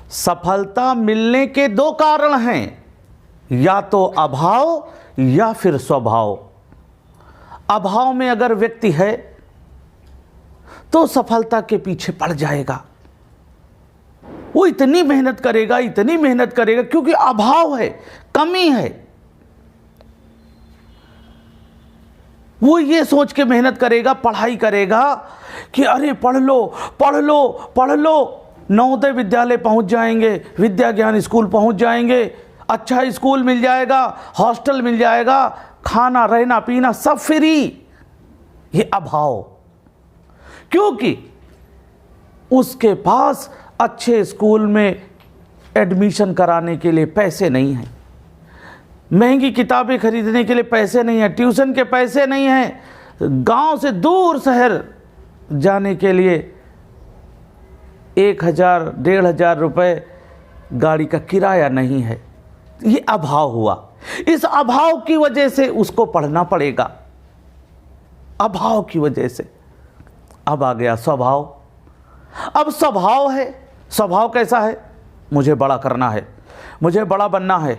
सफलता मिलने के दो कारण हैं, या तो अभाव या फिर स्वभाव। अभाव में अगर व्यक्ति है तो सफलता के पीछे पड़ जाएगा, वो इतनी मेहनत करेगा क्योंकि अभाव है, कमी है। वो ये सोच के मेहनत करेगा, पढ़ाई करेगा कि अरे पढ़ लो, नवोदय विद्यालय पहुंच जाएंगे, विद्या ज्ञान स्कूल पहुंच जाएंगे, अच्छा स्कूल मिल जाएगा, हॉस्टल मिल जाएगा, खाना रहना पीना सब फ्री। ये अभाव, क्योंकि उसके पास अच्छे स्कूल में एडमिशन कराने के लिए पैसे नहीं हैं, महंगी किताबें खरीदने के लिए पैसे नहीं हैं, ट्यूशन के पैसे नहीं हैं, गांव से दूर शहर जाने के लिए 1,000-1,500 रुपये गाड़ी का किराया नहीं है। ये अभाव हुआ। इस अभाव की वजह से उसको पढ़ना पड़ेगा, अभाव की वजह से। अब आ गया स्वभाव। अब स्वभाव है, स्वभाव कैसा है? मुझे बड़ा करना है, मुझे बड़ा बनना है,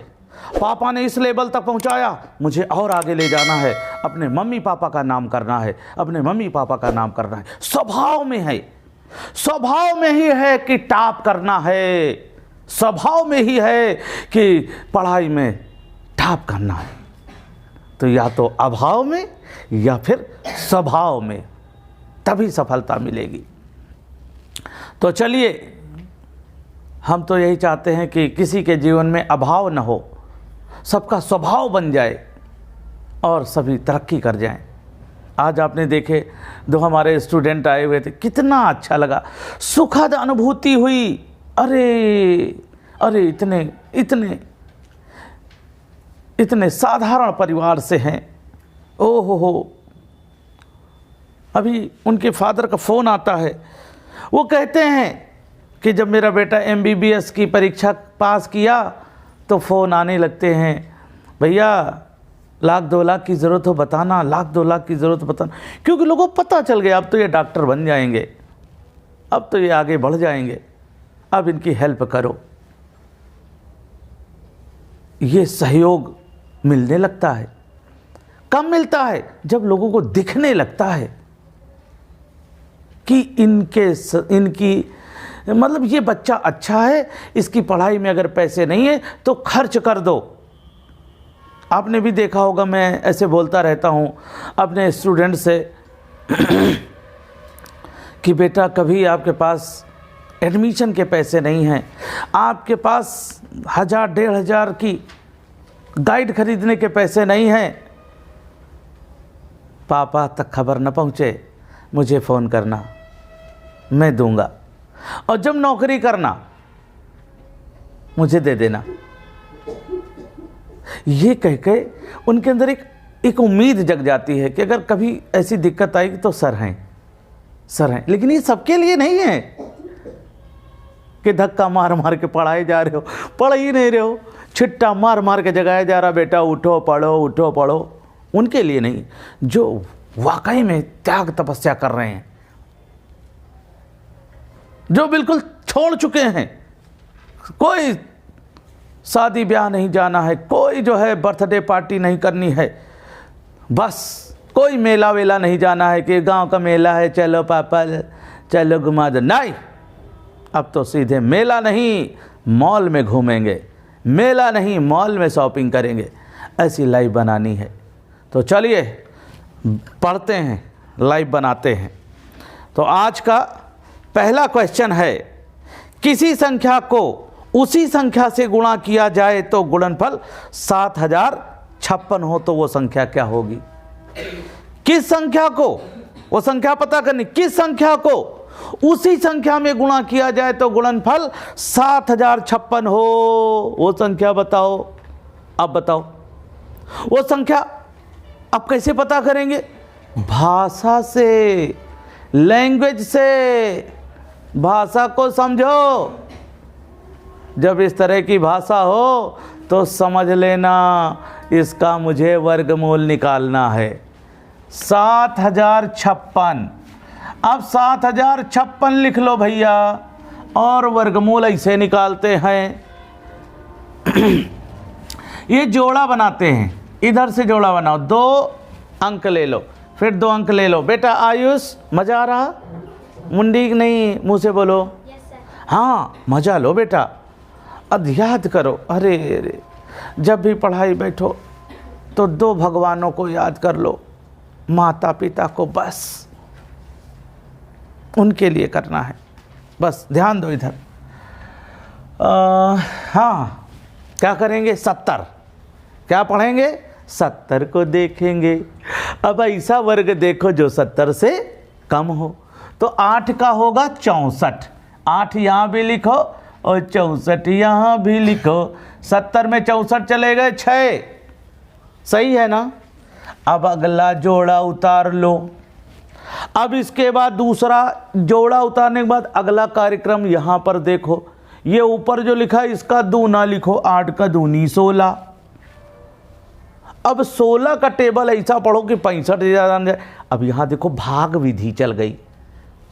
पापा ने इस लेवल तक पहुंचाया, मुझे और आगे ले जाना है, अपने मम्मी पापा का नाम करना है, अपने मम्मी पापा का नाम करना है। स्वभाव में है, स्वभाव में ही है कि टॉप करना है, स्वभाव में ही है कि पढ़ाई में टॉप करना है। तो या तो अभाव में या फिर स्वभाव में, तभी सफलता मिलेगी। तो चलिए, हम तो यही चाहते हैं कि किसी के जीवन में अभाव न हो, सबका स्वभाव बन जाए और सभी तरक्की कर जाएं। आज आपने देखे, दो हमारे स्टूडेंट आए हुए थे, कितना अच्छा लगा, सुखद अनुभूति हुई। अरे इतने साधारण परिवार से हैं। ओहो, अभी उनके फादर का फ़ोन आता है, वो कहते हैं कि जब मेरा बेटा MBBS की परीक्षा पास किया तो फ़ोन आने लगते हैं, भैया 1,00,000-2 लाख की ज़रूरत हो बताना, 1,00,000-2 लाख की ज़रूरत बताना, क्योंकि लोगों को पता चल गया अब तो ये डॉक्टर बन जाएंगे, अब तो ये आगे बढ़ जाएंगे, अब इनकी हेल्प करो। ये सहयोग मिलने लगता है। कब मिलता है? जब लोगों को दिखने लगता है कि इनकी मतलब ये बच्चा अच्छा है, इसकी पढ़ाई में अगर पैसे नहीं है तो खर्च कर दो। आपने भी देखा होगा, मैं ऐसे बोलता रहता हूँ अपने स्टूडेंट से कि बेटा कभी आपके पास एडमिशन के पैसे नहीं हैं, आपके पास 1,000-1,500 की गाइड खरीदने के पैसे नहीं हैं, पापा तक खबर न पहुँचे, मुझे फ़ोन करना, मैं दूंगा, और जब नौकरी करना मुझे दे देना। ये कह के उनके अंदर एक उम्मीद जग जाती है कि अगर कभी ऐसी दिक्कत आएगी तो सर हैं। लेकिन ये सबके लिए नहीं है कि धक्का मार मार के पढ़ाए जा रहे हो, पढ़ ही नहीं रहे हो, छिट्टा मार मार के जगाया जा रहा, बेटा उठो पढ़ो। उनके लिए नहीं, जो वाकई में त्याग तपस्या कर रहे हैं, जो बिल्कुल छोड़ चुके हैं, कोई शादी ब्याह नहीं जाना है, कोई जो है बर्थडे पार्टी नहीं करनी है, बस कोई मेला वेला नहीं जाना है कि गांव का मेला है चलो पापा चलो घुमा दो, नहीं, अब तो सीधे मेला नहीं मॉल में घूमेंगे, मेला नहीं मॉल में शॉपिंग करेंगे, ऐसी लाइफ बनानी है। तो चलिए पढ़ते हैं, लाइफ बनाते हैं। तो आज का पहला क्वेश्चन है, किसी संख्या को उसी संख्या से गुणा किया जाए तो गुणनफल 7,056 हो तो वो संख्या क्या होगी? किस संख्या को, वो संख्या पता करनी, किस संख्या को उसी संख्या में गुणा किया जाए तो गुणनफल 7,056 हो, वो संख्या बताओ। अब बताओ वो संख्या अब कैसे पता करेंगे? भाषा से, लैंग्वेज से, भाषा को समझो। जब इस तरह की भाषा हो तो समझ लेना इसका मुझे वर्गमूल निकालना है। 7,056, अब 7,056 लिख लो भैया, और वर्गमूल ऐसे निकालते हैं। ये जोड़ा बनाते हैं, इधर से जोड़ा बनाओ, 2 अंक ले लो, फिर 2 अंक ले लो। बेटा आयुष मज़ा आ रहा? मुंडी नहीं, मुंह से बोलो। हाँ मज़ा लो बेटा, अब याद करो। अरे जब भी पढ़ाई बैठो तो 2 भगवानों को याद कर लो, माता पिता को, बस उनके लिए करना है, बस ध्यान दो इधर। हाँ क्या करेंगे? 70 क्या पढ़ेंगे? 70 को देखेंगे। अब ऐसा वर्ग देखो जो 70 से कम हो। तो 8 का होगा 64, 8 यहाँ भी लिखो और 64 यहाँ भी लिखो। 70 में 64 चले गए 6, सही है ना? अब अगला जोड़ा उतार लो। अब इसके बाद दूसरा जोड़ा उतारने के बाद अगला कार्यक्रम यहाँ पर देखो, ये ऊपर जो लिखा है इसका दूना लिखो, 8 का दूनी 16। अब 16 का टेबल ऐसा पढ़ो कि 65 ज़्यादा न जाए। अब यहाँ देखो भाग विधि चल गई,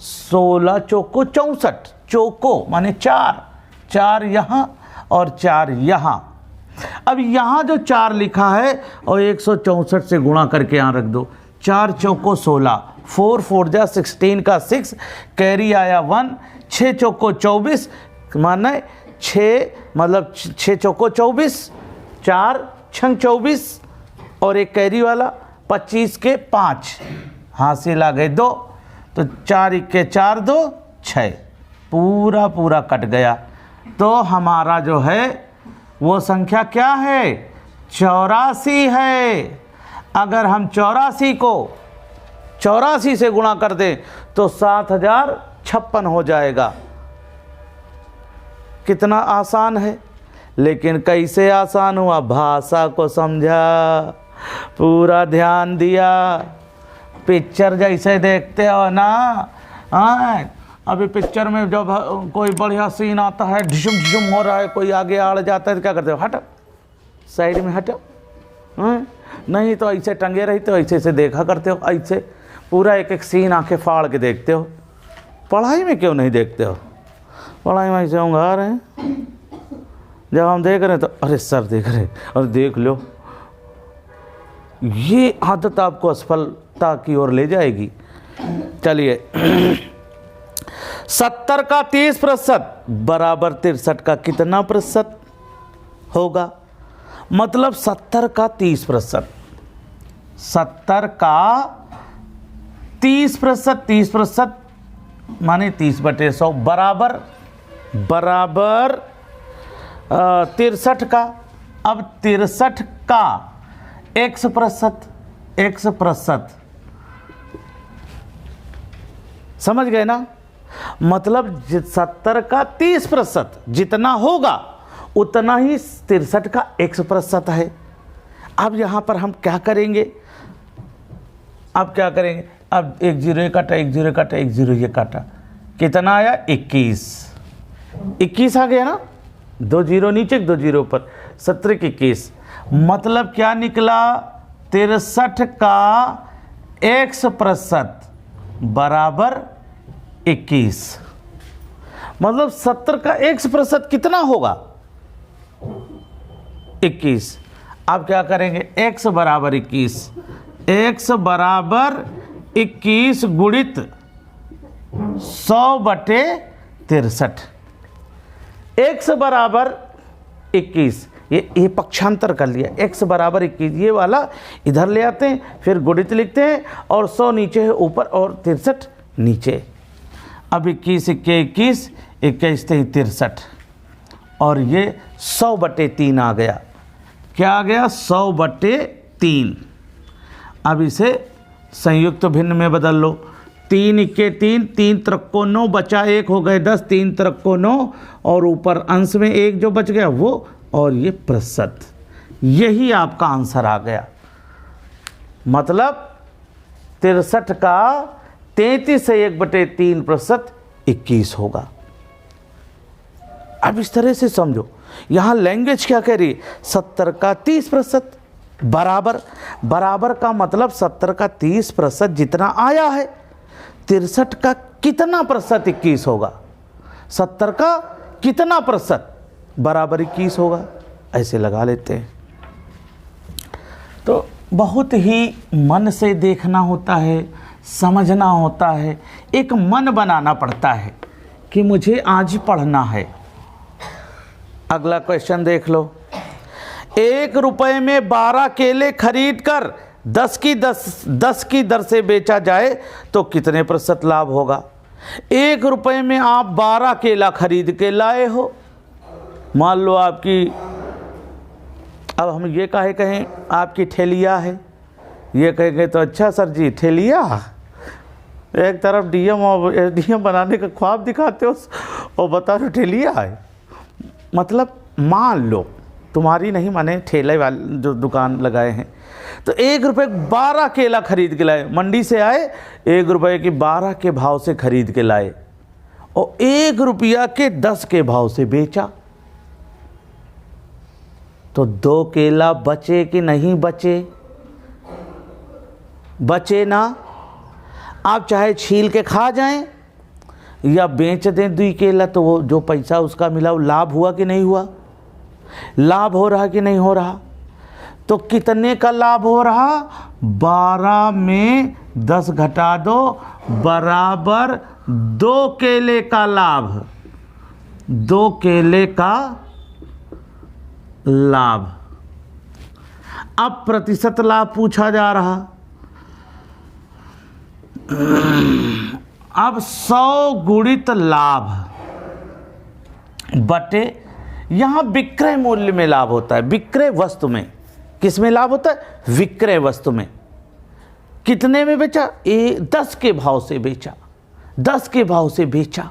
16 चौको 64, चौको माने 4, 4 यहाँ और 4 यहाँ। अब यहाँ जो 4 लिखा है और 164 से गुणा करके यहाँ रख दो, 4 चौको 16, 4 4 जा 16 का 6, कैरी आया 1, 6 चौको 24 माने 6 मतलब 6 चौको 24, 4 छंग 24 और एक कैरी वाला 25 के 5, हासिल आ गए 2, तो 4 इक्के 4 2 6, पूरा कट गया। तो हमारा जो है वो संख्या क्या है? 84 है। अगर हम 84 को 84 से गुणा कर दें तो 7056 हो जाएगा। कितना आसान है, लेकिन कैसे आसान हुआ? भाषा को समझा, पूरा ध्यान दिया। पिक्चर जैसे देखते हो ना, हाँ अभी पिक्चर में जब कोई बढ़िया सीन आता है, ढिशुम ढिशुम हो रहा है, कोई आगे आड़ जाता है तो क्या करते हो? हटो, साइड में हटो। नहीं तो ऐसे टंगे रहते हो, ऐसे ऐसे देखा करते हो, ऐसे पूरा एक एक सीन आंखें फाड़ के देखते हो। पढ़ाई में क्यों नहीं देखते हो? पढ़ाई में ऐसे उंघा रहे हैं, जब हम देख रहे हैं तो अरे सर देख रहे, और देख लो। ये आदत आपको असफलता की ओर ले जाएगी। चलिए 70 का 30% बराबर 63 का कितना प्रतिशत होगा? मतलब 70 का 30%, 70 का 30%, 30% माने 30/100 बराबर 63 का। अब 63 का x%, समझ गए ना? मतलब 70 का 30% जितना होगा उतना ही 63 का x% है। अब यहाँ पर हम क्या करेंगे? अब क्या करेंगे? अब 1 0 ये काटा, 1 0 काटा, 1 0 ये काटा, कितना आया? 21 आ गया ना? 2 0 नीचे 2 0 ऊपर, 17 के 21। मतलब क्या निकला? 63 का x% बराबर 21। मतलब 70 का x% कितना होगा? 21। अब क्या करेंगे? x बराबर 21, x बराबर 21 गुणित 100/63। x बराबर 21, ये पक्षांतर कर लिया। x बराबर 21 ये वाला इधर ले आते हैं, फिर गुणित लिखते हैं और 100 नीचे है ऊपर और 63 नीचे। अब 21 इक्के 21, 21 × 63 और ये 100/3 आ गया। क्या आ गया? 100/3। अब इसे संयुक्त भिन्न में बदल लो। 3 इक्के 3, 3 त्रिक 9, बचा 1 हो गए 10, 3 त्रिक 9 और ऊपर अंश में 1 जो बच गया वो, और ये प्रतिशत। यही आपका आंसर आ गया। मतलब 63 का 33 से 1/3% 21 होगा। अब इस तरह से समझो, यहाँ लैंग्वेज क्या कह रही है? 70 का 30% बराबर का मतलब 70 का 30% जितना आया है, 63 का कितना प्रतिशत 21 होगा? 70 का कितना प्रतिशत, बराबर 21 होगा। ऐसे लगा लेते हैं। तो बहुत ही मन से देखना होता है, समझना होता है, एक मन बनाना पड़ता है कि मुझे आज पढ़ना है। अगला क्वेश्चन देख लो। 1 रुपए में 12 केले खरीद कर 10 की दर से बेचा जाए तो कितने प्रतिशत लाभ होगा। 1 रुपए में आप 12 केला खरीद के लाए हो। मान लो आपकी, अब हम ये कहें आपकी ठेलिया है, ये कहेंगे तो अच्छा सर जी ठेलिया, एक तरफ डीएम और एसडीएम बनाने का ख्वाब दिखाते हो और बता रहे ठेलिया है। मतलब मान लो तुम्हारी नहीं, माने ठेले वाले जो दुकान लगाए हैं, तो 1 रुपए 12 केला खरीद के लाए, मंडी से आए 1 रुपए की 12 के भाव से खरीद के लाए और 1 रुपया के 10 के भाव से बेचा, तो 2 केला बचे कि नहीं बचे? बचे ना। आप चाहे छील के खा जाएं या बेच दें 2 केला, तो वो जो पैसा उसका मिला वो लाभ हुआ कि नहीं हुआ? लाभ हो रहा कि नहीं हो रहा? तो कितने का लाभ हो रहा? 12 में 10 घटा दो बराबर 2 केले का लाभ, 2 केले का लाभ। अब प्रतिशत लाभ पूछा जा रहा। अब 100 गुणित लाभ बटे, यहां विक्रय मूल्य में लाभ होता है, विक्रय वस्तु में। किस में लाभ होता है? विक्रय वस्तु में। कितने में बेचा? 10 के भाव से बेचा, 10 के भाव से बेचा,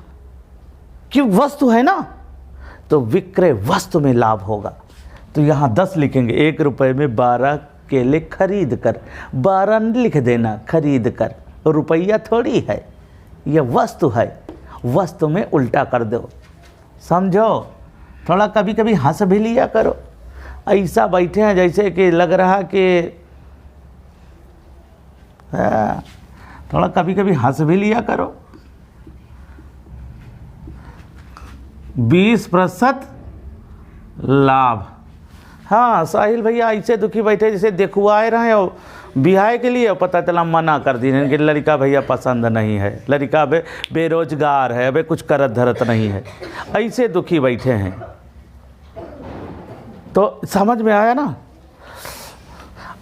क्यों वस्तु है ना, तो विक्रय वस्तु में लाभ होगा। तो यहां 10 लिखेंगे। 1 रुपए में 12 केले खरीद कर, 12 लिख देना, खरीद कर, रुपया थोड़ी है, यह वस्तु है, वस्तु में उल्टा कर दो। समझो, थोड़ा कभी कभी हंस भी लिया करो। ऐसा बैठे हैं जैसे कि लग रहा कि थोड़ा कभी कभी हंस भी लिया करो। 20% लाभ। हाँ साहिल भैया ऐसे दुखी बैठे जैसे देखुआए रहे हो बिहार के लिए, पता चला मना कर दी कि लड़का भैया पसंद नहीं है, लड़का बेरोजगार है, अबे कुछ करत धरत नहीं है, ऐसे दुखी बैठे हैं। तो समझ में आया ना।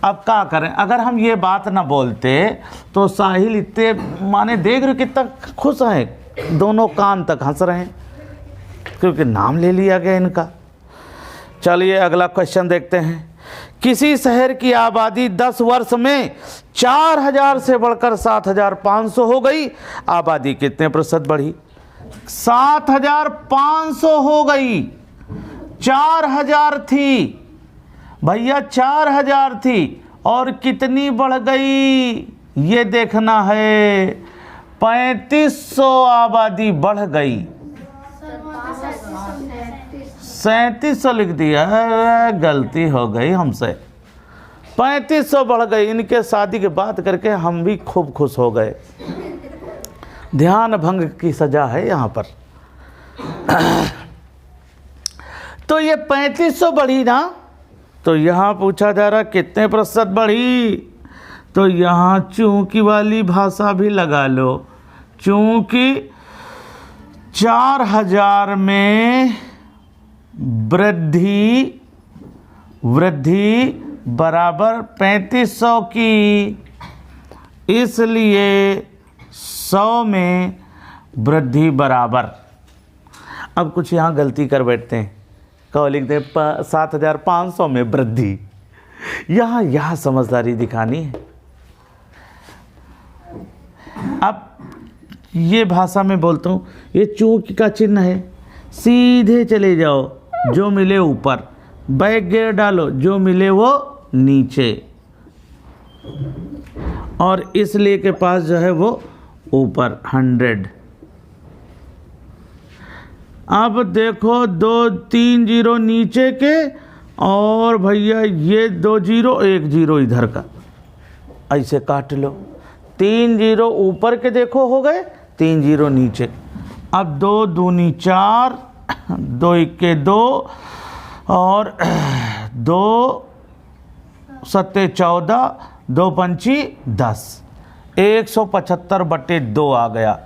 अब क्या करें, अगर हम ये बात ना बोलते तो साहिल इतने माने देख रहे कितना खुश हैं, दोनों कान तक हंस रहे हैं क्योंकि नाम ले लिया गया इनका। चलिए अगला क्वेश्चन देखते हैं। किसी शहर की आबादी 10 वर्ष में 4000 से बढ़कर 7500 हो गई, आबादी कितने प्रतिशत बढ़ी? 7500 हो गई। 4000 थी भैया, 4000 थी और कितनी बढ़ गई ये देखना है। 3500 आबादी बढ़ गई। 3700 लिख दिया, गलती हो गई हमसे। 3500 बढ़ गई। इनके शादी की बात करके हम भी खूब खुश हो गए। ध्यान भंग की सजा है यहाँ पर। तो ये 3500 बढ़ी ना, तो यहाँ पूछा जा रहा कितने प्रतिशत बढ़ी, तो यहाँ चूंकि वाली भाषा भी लगा लो। चूंकि 4000 में वृद्धि बराबर 3500 की, इसलिए 100 में वृद्धि बराबर। अब कुछ यहाँ गलती कर बैठते हैं, कहो लिखते हैं 7500 में वृद्धि। यहाँ समझदारी दिखानी है। अब ये भाषा में बोलता हूँ, ये चूंकि का चिन्ह है, सीधे चले जाओ, जो मिले ऊपर, बैक गियर डालो, जो मिले वो नीचे, और इसलिए के पास जो है वो ऊपर 100। अब देखो 2-3 जीरो नीचे के, और भैया ये 2 जीरो 1 जीरो इधर का, ऐसे काट लो। 3 जीरो ऊपर के देखो हो गए, 3 जीरो नीचे। अब 2 दूनी 4, 2 इक्के 2 और 2 सत्ते 14, 2 पंची 10, 175/2 आ गया।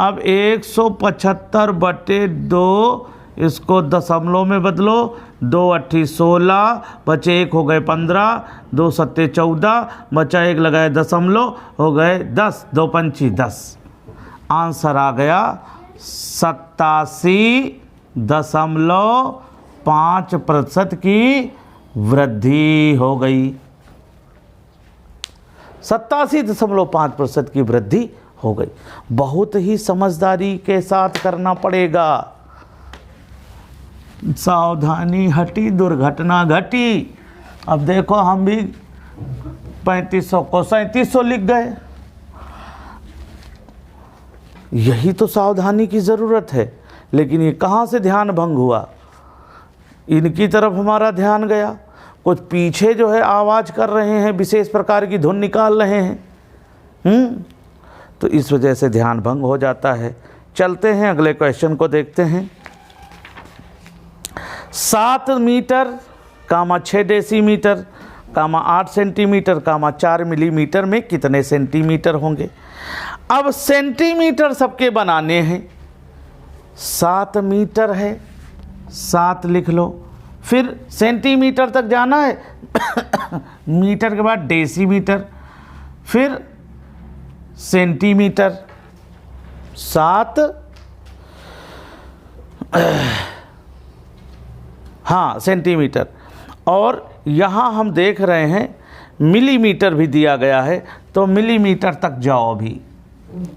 अब 175/2 इसको दशमलव में बदलो, 2 8 16, बचे 1 हो गए 15, 2 सत्ते 14, बचा 1 लगाए दशमलव, हो गए 10, 2 पंची 10। आंसर आ गया 87.5% की वृद्धि हो गई। 87.5% की वृद्धि हो गई। बहुत ही समझदारी के साथ करना पड़ेगा। सावधानी हटी दुर्घटना घटी। अब देखो हम भी 3500 को 3700 लिख गए। यही तो सावधानी की ज़रूरत है, लेकिन ये कहाँ से ध्यान भंग हुआ? इनकी तरफ हमारा ध्यान गया। कुछ पीछे जो है आवाज़ कर रहे हैं, विशेष प्रकार की धुन निकाल रहे हैं। तो इस वजह से ध्यान भंग हो जाता है। चलते हैं अगले क्वेश्चन को देखते हैं। 7 मीटर, 6 डेसीमीटर, 8 सेंटीमीटर, 4 मिलीमीटर में कितने सेंटीमीटर होंगे? अब सेंटीमीटर सबके बनाने हैं। 7 मीटर है, 7 लिख लो। फिर सेंटीमीटर तक जाना है मीटर के बाद डेसीमीटर, फिर सेंटीमीटर। 7 हाँ सेंटीमीटर। और यहाँ हम देख रहे हैं मिलीमीटर भी दिया गया है, तो मिलीमीटर तक जाओ अभी,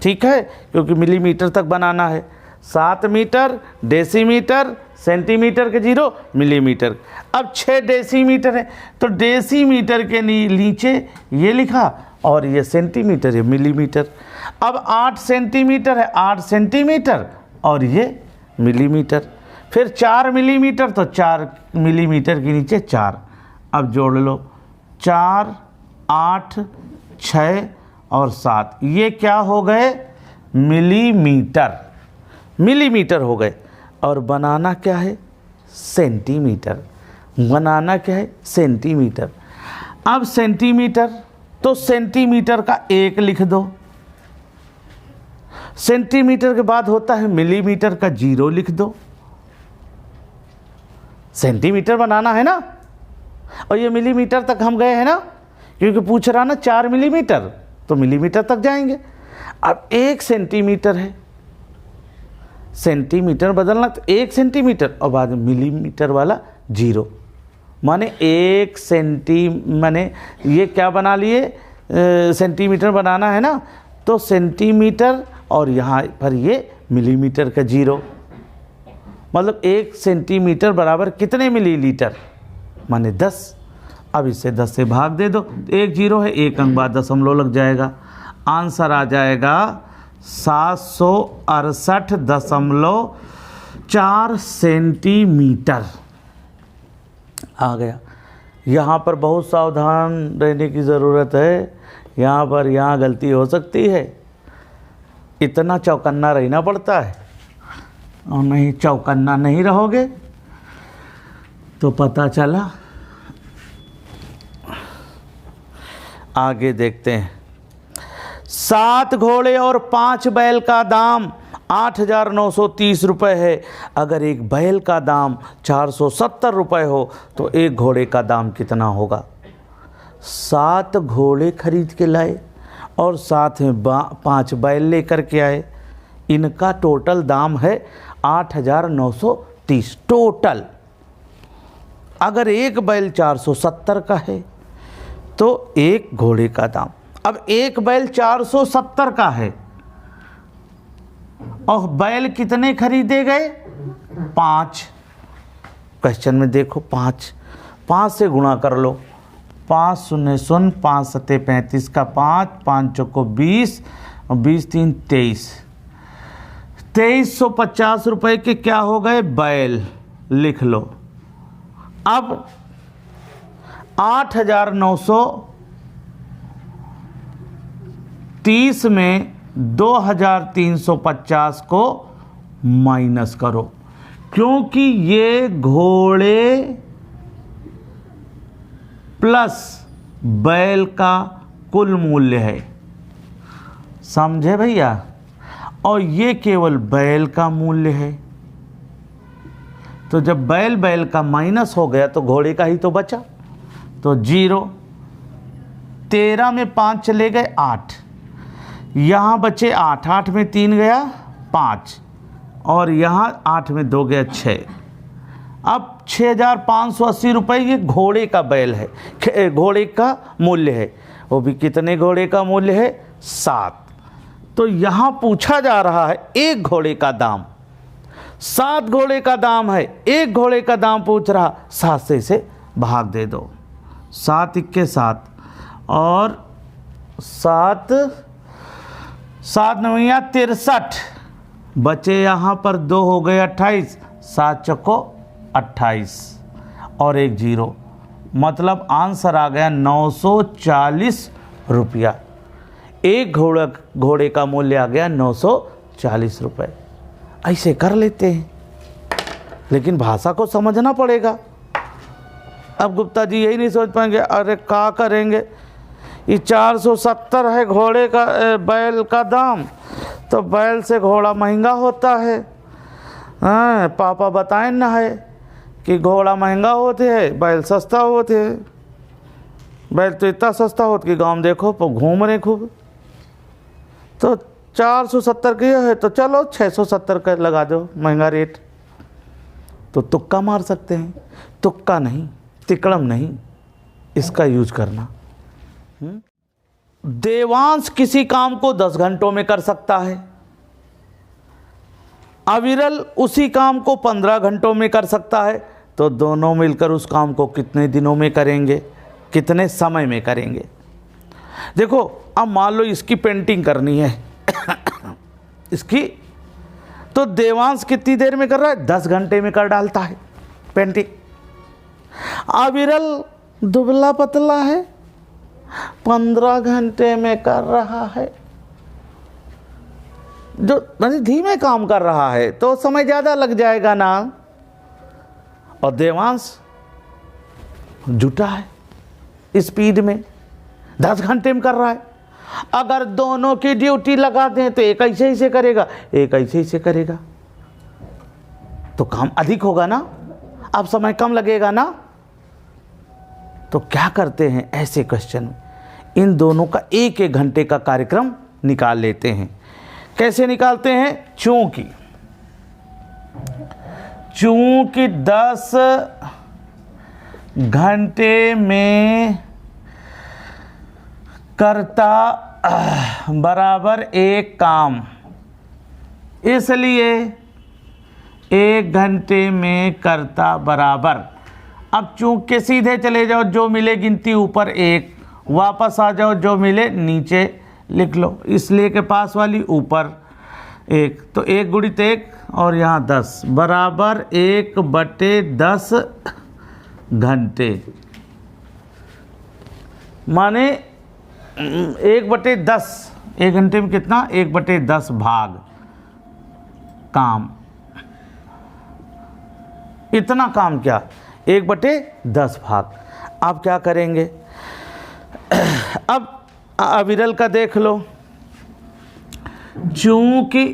ठीक है, क्योंकि मिलीमीटर तक बनाना है। 7 मीटर, डेसीमीटर, सेंटीमीटर के 0, मिलीमीटर। अब 6 डेसीमीटर है, तो डेसीमीटर के नीचे ये लिखा और ये सेंटीमीटर, ये मिलीमीटर। अब 8 सेंटीमीटर है, 8 सेंटीमीटर और ये मिलीमीटर। फिर 4 मिलीमीटर, तो 4 मिलीमीटर के नीचे 4। अब जोड़ लो, 4, 8, 6 और 7, ये क्या हो गए? मिलीमीटर। मिलीमीटर हो गए। और बनाना क्या है? सेंटीमीटर। बनाना क्या है? सेंटीमीटर। अब सेंटीमीटर, तो सेंटीमीटर का 1 लिख दो। सेंटीमीटर के बाद होता है मिलीमीटर का 0 लिख दो। सेंटीमीटर बनाना है ना, और ये मिलीमीटर तक हम गए हैं ना, क्योंकि पूछ रहा ना 4 मिलीमीटर, तो मिलीमीटर तक जाएंगे। अब 1 सेंटीमीटर है, सेंटीमीटर बदलना, तो 1 सेंटीमीटर और बाद में मिलीमीटर वाला 0, माने 1 सेंटी, माने ये क्या बना लिए? सेंटीमीटर बनाना है ना, तो सेंटीमीटर और यहाँ पर ये मिलीमीटर का 0, मतलब 1 सेंटीमीटर बराबर कितने मिलीलीटर? माने 10। अब इसे 10 से भाग दे दो, 1 0 है, 1 अंक बाद दशमलव लग जाएगा। आंसर आ जाएगा 768.4 सेंटीमीटर आ गया। यहाँ पर बहुत सावधान रहने की ज़रूरत है। यहाँ गलती हो सकती है, इतना चौकन्ना रहना पड़ता है, और नहीं चौकन्ना नहीं रहोगे तो पता चला। आगे देखते हैं। 7 घोड़े और 5 बैल का दाम 8,930 रुपये है। अगर एक बैल का दाम 470 रुपये हो तो एक घोड़े का दाम कितना होगा? 7 घोड़े खरीद के लाए और साथ में 5 बैल लेकर के आए। इनका टोटल दाम है 8,930 टोटल। अगर एक बैल 470 का है तो एक घोड़े का दाम, अब एक बैल 470 का है और बैल कितने खरीदे गए? 5। क्वेश्चन में देखो 5 से गुणा कर लो। 5 0 0, 5 7 35 का 5, 5 चौको 20 और 20 3 23। 2350 रुपए के क्या हो गए? बैल लिख लो। अब 8,930 में 2,350 को माइनस करो, क्योंकि ये घोड़े प्लस बैल का कुल मूल्य है, समझे भैया, और ये केवल बैल का मूल्य है। तो जब बैल का माइनस हो गया तो घोड़े का ही तो बचा, तो 0। 13 में 5 चले गए 8, यहाँ बचे 8, 8 में 3 गया 5, और यहाँ 8 में 2 गया 6। अब 6,580 रुपये ये घोड़े का बैल है, घोड़े का मूल्य है। वो भी कितने घोड़े का मूल्य है? 7। तो यहाँ पूछा जा रहा है एक घोड़े का दाम, 7 घोड़े का दाम है, एक घोड़े का दाम पूछ रहा, 7 से इसे भाग दे दो, 7 × 7 और 7 9 63, बचे यहाँ पर 2 हो गए 28, 7 चौको 28 और 1 0, मतलब आंसर आ गया 940 रुपया। एक घोड़े का मूल्य आ गया 940 रुपये। ऐसे कर लेते हैं, लेकिन भाषा को समझना पड़ेगा। अब गुप्ता जी यही नहीं सोच पाएंगे, अरे क्या करेंगे, ये 470 है घोड़े का बैल का दाम, तो बैल से घोड़ा महंगा होता है। हाँ, पापा बताएं ना है कि घोड़ा महंगा होते है, बैल सस्ता होते है। बैल तो इतना सस्ता होता कि गाँव देखो तो घूम रहे खूब। तो 470 की है तो चलो 670 का लगा दो महंगा रेट। तो तुक्का मार सकते हैं, तुक्का नहीं, तिकड़म नहीं, इसका यूज करना। देवांश किसी काम को 10 घंटों में कर सकता है, अविरल उसी काम को 15 घंटों में कर सकता है। तो दोनों मिलकर उस काम को कितने दिनों में करेंगे, कितने समय में करेंगे? देखो, अब मान लो इसकी पेंटिंग करनी है इसकी, तो देवांश कितनी देर में कर रहा है? 10 घंटे में कर डालता है पेंटिंग। अविरल दुबला पतला है, 15 घंटे में कर रहा है। जो धीमे काम कर रहा है तो समय ज़्यादा लग जाएगा ना। और देवांश जुटा है स्पीड में, 10 घंटे में कर रहा है। अगर दोनों की ड्यूटी लगा दें तो एक ऐसे ही से करेगा, एक ऐसे ही से करेगा, तो काम अधिक होगा ना, अब समय कम लगेगा ना। तो क्या करते हैं ऐसे क्वेश्चन में, इन दोनों का 1-1 घंटे का कार्यक्रम निकाल लेते हैं। कैसे निकालते हैं? चूंकि 10 घंटे में करता बराबर एक काम, इसलिए 1 घंटे में करता बराबर। अब चूंकि सीधे चले जाओ, जो मिले गिनती ऊपर 1, वापस आ जाओ, जो मिले नीचे लिख लो, इसलिए के पास वाली ऊपर 1, तो 1 × 1 और यहाँ 10 बराबर 1/10 घंटे, माने 1/10। 1 घंटे में कितना? 1/10 भाग काम। इतना काम क्या? 1/10 भाग। आप क्या करेंगे? अब अविरल का देख लो, चूंकि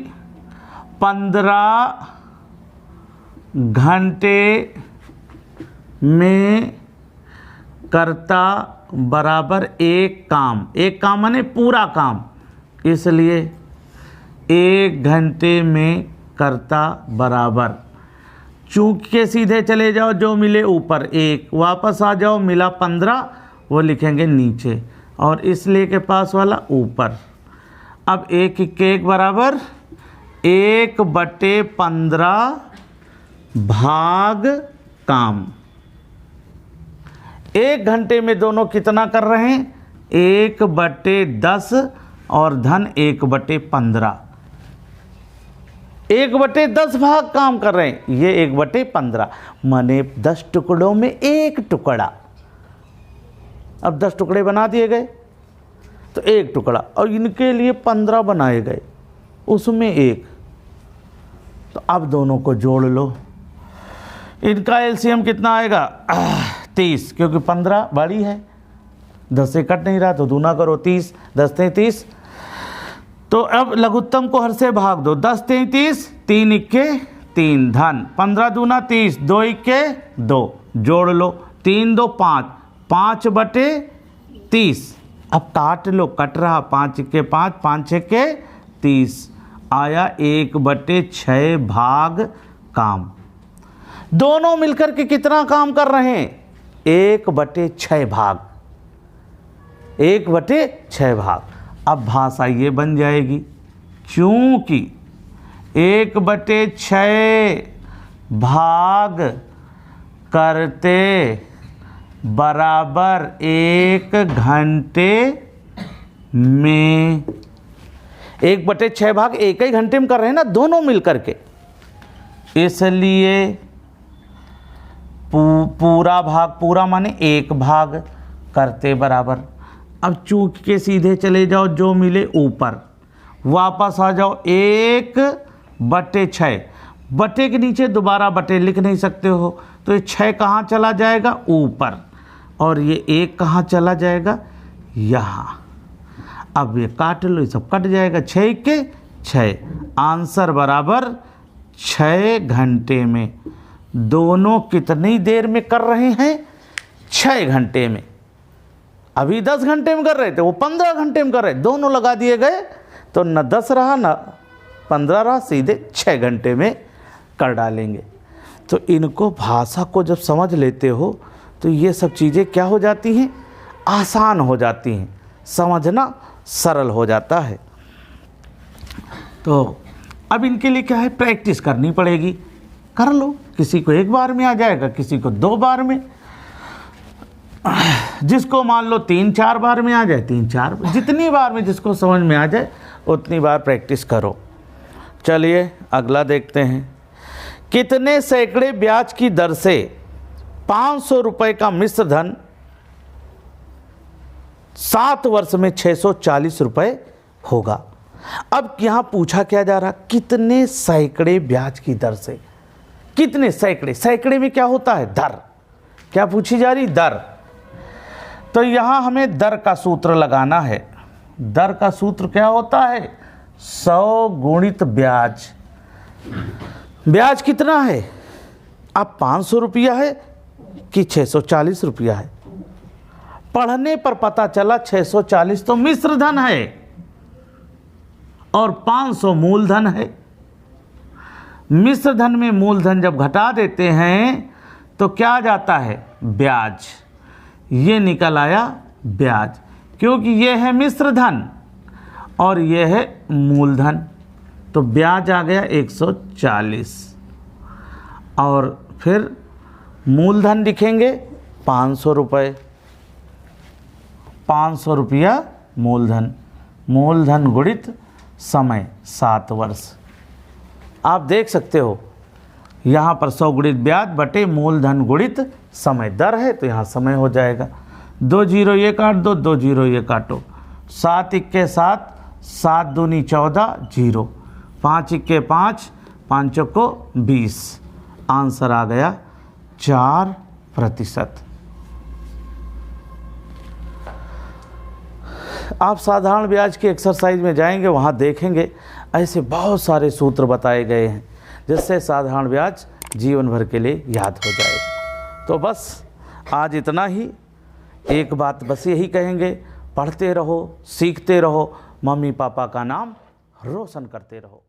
15 घंटे में करता बराबर एक काम, एक काम माने पूरा काम, इसलिए 1 घंटे में करता बराबर। चूंकि सीधे चले जाओ, जो मिले ऊपर 1, वापस आ जाओ, मिला 15, वो लिखेंगे नीचे, और इसलिए के पास वाला ऊपर। अब 1 × 1 बराबर 1/15 भाग काम। 1 घंटे में दोनों कितना कर रहे हैं? 1/10 और धन 1/15, 1/10 भाग काम कर रहे हैं। ये 1/15 माने 10 टुकड़ों में 1 टुकड़ा। अब 10 टुकड़े बना दिए गए तो 1 टुकड़ा, और इनके लिए 15 बनाए गए, उसमें 1, तो अब दोनों को जोड़ लो। इनका एलसीएम कितना आएगा? 30, क्योंकि 15 बड़ी है, 10 से कट नहीं रहा तो दूना करो 30, 10 से 30। तो अब लघुत्तम को हर से भाग दो, 10 से 30, 3 इक्के 3 धन, 15 दूना 30, 2 इक्के 2, जोड़ लो, 3 2 5, 5 बटे 30। अब काट लो, कट रहा, 5 इक्के 5, 5 छक्के 30, आया 1 बटे 6 भाग काम। दोनों मिलकर के कितना काम कर रहे हैं? 1 बटे 6 भाग, 1 बटे 6 भाग। अब भाषा ये बन जाएगी, चूंकि 1 बटे 6 भाग करते बराबर 1 घंटे में, 1 बटे 6 भाग 1 ही घंटे में कर रहे हैं ना दोनों मिलकर के, इसलिए पूरा भाग, पूरा माने 1 भाग करते बराबर। अब चूक के सीधे चले जाओ, जो मिले ऊपर, वापस आ जाओ 1 बटे 6, बटे के नीचे दोबारा बटे लिख नहीं सकते हो, तो ये 6 कहाँ चला जाएगा? ऊपर, और ये 1 कहाँ चला जाएगा? यहाँ। अब ये काट लो, ये सब कट जाएगा, 6 के 6, आंसर बराबर 6 घंटे में। दोनों कितनी देर में कर रहे हैं? 6 घंटे में। अभी 10 घंटे में कर रहे थे, वो 15 घंटे में कर रहे, दोनों लगा दिए गए तो न 10 रहा न 15 रहा, सीधे 6 घंटे में कर डालेंगे। तो इनको, भाषा को जब समझ लेते हो तो ये सब चीज़ें क्या हो जाती हैं? आसान हो जाती हैं, समझना सरल हो जाता है। तो अब इनके लिए क्या है? प्रैक्टिस करनी पड़ेगी। कर लो, किसी को 1 बार में आ जाएगा, किसी को 2 बार में, जिसको मान लो 3-4 बार में आ जाए 3-4, जितनी बार में जिसको समझ में आ जाए उतनी बार प्रैक्टिस करो। चलिए अगला देखते हैं। कितने सैकड़े ब्याज की दर से 500 रुपये का मिश्र धन 7 वर्ष में 640 रुपये होगा? अब यहां पूछा क्या जा रहा? कितने सैकड़े ब्याज की दर से, कितने सैकड़े, सैकड़े में क्या होता है? दर। क्या पूछी जा रही? दर। तो यहां हमें दर का सूत्र लगाना है। दर का सूत्र क्या होता है? 100 गुणित ब्याज। ब्याज कितना है? अब 500 रुपया है कि 640 रुपया है? पढ़ने पर पता चला 640 तो मिश्र धन है और 500 मूलधन है। मिश्र धन में मूलधन जब घटा देते हैं तो क्या आ जाता है? ब्याज। ये निकल आया ब्याज, क्योंकि ये है मिश्र धन और ये है मूलधन, तो ब्याज आ गया 140। और फिर मूलधन लिखेंगे 500 रुपये, 500 रुपया मूलधन, मूलधन गुणित समय 7 वर्ष। आप देख सकते हो यहाँ पर 100 गुणित ब्याज बटे मूलधन गुणित समय। दर है तो यहाँ समय हो जाएगा। 2 0 ये काट दो, 2 0 ये काटो, 7 इक्के 7, 7 दूनी 14, 0, 5 इक्के 5, 5 को 20, आंसर आ गया 4%। आप साधारण ब्याज की एक्सरसाइज में जाएंगे, वहाँ देखेंगे ऐसे बहुत सारे सूत्र बताए गए हैं जिससे साधारण ब्याज जीवन भर के लिए याद हो जाएगा। तो बस आज इतना ही। एक बात बस यही कहेंगे, पढ़ते रहो, सीखते रहो, मम्मी पापा का नाम रोशन करते रहो।